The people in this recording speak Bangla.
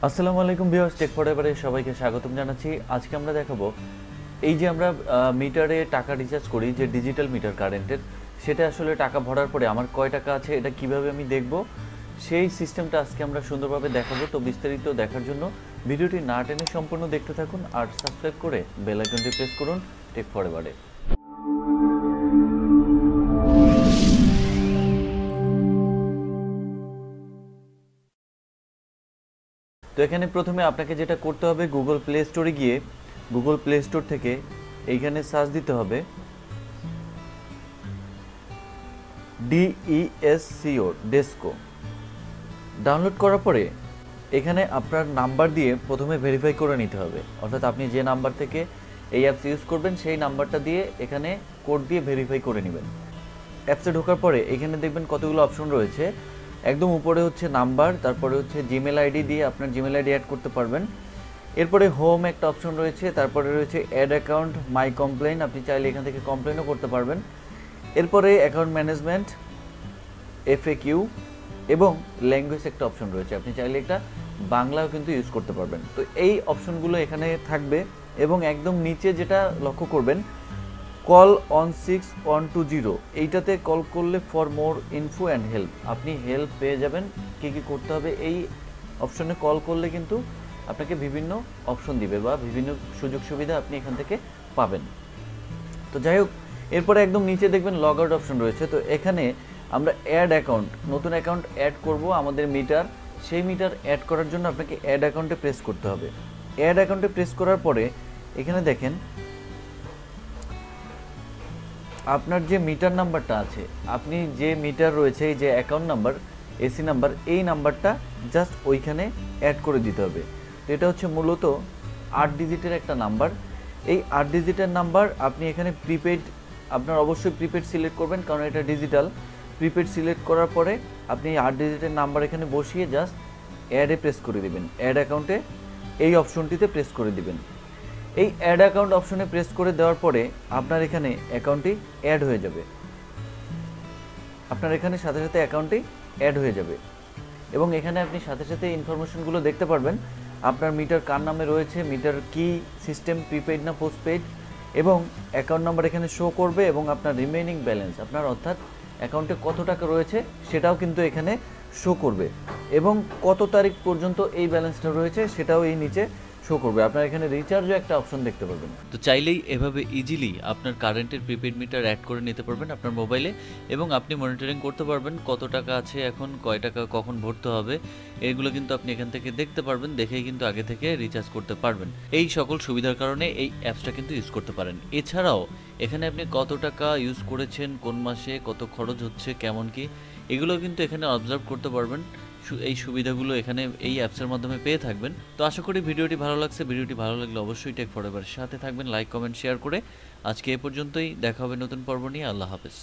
আসসালামু আলাইকুম ভিউয়ার্স, টেক ফরএভারে সবাইকে স্বাগতম জানাচ্ছি। আজকে আমরা দেখাবো এই যে আমরা মিটারে টাকা রিচার্জ করি, যে ডিজিটাল মিটার কারেন্টের, সেটা আসলে টাকা ভরার পরে আমার কয় টাকা আছে এটা কিভাবে আমি দেখব, সেই সিস্টেমটা আজকে আমরা সুন্দরভাবে দেখাবো। তো বিস্তারিত দেখার জন্য ভিডিওটি না টেনে সম্পূর্ণ দেখতে থাকুন আর সাবস্ক্রাইব করে বেল আইকনটি প্রেস করুন টেক ফরএভারে। তো এখানে প্রথমে আপনাকে যেটা করতে হবে, গুগল প্লে স্টোরে গিয়ে গুগল প্লে স্টোর থেকে এইখানে সার্চ দিতে হবে DESCO ডেস্কো। ডাউনলোড করার পরে এখানে আপনার নাম্বার দিয়ে প্রথমে ভেরিফাই করে নিতে হবে, অর্থাৎ আপনি যে নাম্বার থেকে এই অ্যাপস ইউজ করবেন সেই নাম্বারটা দিয়ে এখানে কোড দিয়ে ভেরিফাই করে নেবেন। অ্যাপসে ঢোকার পরে এখানে দেখবেন কতগুলো অপশন রয়েছে। একদম উপরে হচ্ছে নাম্বার, তারপরে হচ্ছে জিমেল আইডি দিয়ে আপনার জিমেল আইডি অ্যাড করতে পারবেন। এরপরে হোম একটা অপশন রয়েছে, তারপরে রয়েছে অ্যাড অ্যাকাউন্ট, মাই কমপ্লেইন, আপনি চাইলে এখান থেকে কমপ্লেইনও করতে পারবেন। এরপরে অ্যাকাউন্ট ম্যানেজমেন্ট, FAQ এবং ল্যাঙ্গুয়েজ একটা অপশন রয়েছে, আপনি চাইলে একটা বাংলাও কিন্তু ইউজ করতে পারবেন। তো এই অপশনগুলো এখানে থাকবে এবং একদম নিচে যেটা লক্ষ্য করবেন, কল অন 6120, এইটাতে কল করলে for more info and help, আপনি হেল্প পেয়ে যাবেন। কী কী করতে হবে, এই অপশনে কল করলে কিন্তু আপনাকে বিভিন্ন অপশন দিবে বা বিভিন্ন সুযোগ সুবিধা আপনি এখান থেকে পাবেন। তো যাই হোক, এরপরে একদম নিচে দেখবেন লগ আউট অপশন রয়েছে। তো এখানে আমরা অ্যাড অ্যাকাউন্ট, নতুন অ্যাকাউন্ট অ্যাড করব আমাদের মিটার, সেই মিটার অ্যাড করার জন্য আপনাকে অ্যাড অ্যাকাউন্টে প্রেস করতে হবে। অ্যাড অ্যাকাউন্টে প্রেস করার পরে এখানে দেখেন আপনার যে মিটার নাম্বারটা আছে, আপনি যে মিটার রয়েছে, এই যে অ্যাকাউন্ট নাম্বার, এসি নাম্বার, এই নাম্বারটা জাস্ট ওইখানে অ্যাড করে দিতে হবে। তো এটা হচ্ছে মূলত 8 ডিজিটের একটা নাম্বার। এই 8 ডিজিটের নাম্বার আপনি এখানে প্রিপেড, আপনার অবশ্যই প্রিপেড সিলেক্ট করবেন কারণ এটা ডিজিটাল। প্রিপেড সিলেক্ট করার পরে আপনি 8 ডিজিটের নাম্বার এখানে বসিয়ে জাস্ট অ্যাডে প্রেস করে দিবেন, অ্যাড অ্যাকাউন্টে এই অপশনটিতে প্রেস করে দিবেন। এই অ্যাড অ্যাকাউন্ট অপশনে প্রেস করে দেওয়ার পরে আপনার এখানে অ্যাকাউন্টটি অ্যাড হয়ে যাবে, আপনার এখানে সাথে সাথে অ্যাকাউন্টটি অ্যাড হয়ে যাবে এবং এখানে আপনি সাথে সাথে ইনফরমেশনগুলো দেখতে পারবেন। আপনার মিটার কার নামে রয়েছে, মিটার কি সিস্টেম, প্রিপেইড না পোস্টপেইড, এবং অ্যাকাউন্ট নাম্বার এখানে শো করবে এবং আপনার রিমেইনিং ব্যালেন্স, আপনার অর্থাৎ অ্যাকাউন্টে কত টাকা রয়েছে সেটাও কিন্তু এখানে শো করবে এবং কত তারিখ পর্যন্ত এই ব্যালেন্সটা রয়েছে সেটাও এই নিচে শো করবে। আপনার এখানে রিচার্জও একটা অপশন দেখতে পারবেন। তো চাইলেই এভাবে ইজিলি আপনার কারেন্টের প্রিপেড মিটার অ্যাড করে নিতে পারবেন আপনার মোবাইলে এবং আপনি মনিটরিং করতে পারবেন কত টাকা আছে এখন, কয় টাকা কখন ভরতে হবে, এগুলো কিন্তু আপনি এখান থেকে দেখতে পারবেন, দেখেই কিন্তু আগে থেকে রিচার্জ করতে পারবেন। এই সকল সুবিধার কারণে এই অ্যাপসটা কিন্তু ইউজ করতে পারেন। এছাড়াও এখানে আপনি কত টাকা ইউজ করেছেন, কোন মাসে কত খরচ হচ্ছে, কেমন কি, এগুলো কিন্তু এখানে অবজার্ভ করতে পারবেন। এই সুবিধাগুলো এখানে এই অ্যাপসের মাধ্যমে পেয়ে থাকবেন। তো আশা করি ভিডিওটি ভালো লাগছে। ভিডিওটি ভালো লাগলে অবশ্যই টেক ফরএভার সাথে থাকবেন, লাইক কমেন্ট শেয়ার করে। আজকে এ পর্যন্তই, দেখা হবে নতুন পর্ব নিয়ে। আল্লাহ হাফেজ।